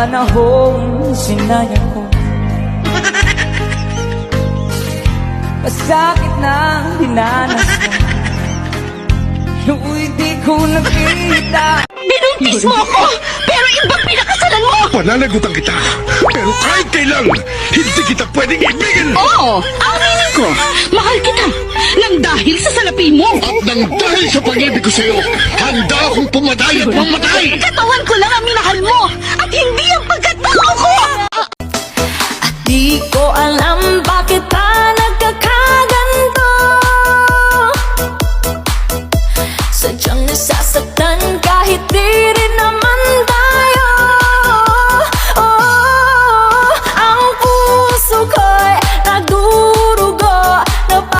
panahong sinayang ko. Masakit na dinanas mo, no'y di ko nakita. Binuntis mo ako, pero ibang pinakasalan mo! Pananagutan kita, pero kahit kailan, hindi kita pwedeng ibigin! Oo, aminin ko, mahal kita, nang dahil sa salapi mo! At nang dahil sa pag-ibig ko sa'yo, handa akong pumatay at mamatay! Katawan ko lang ang minahal mo!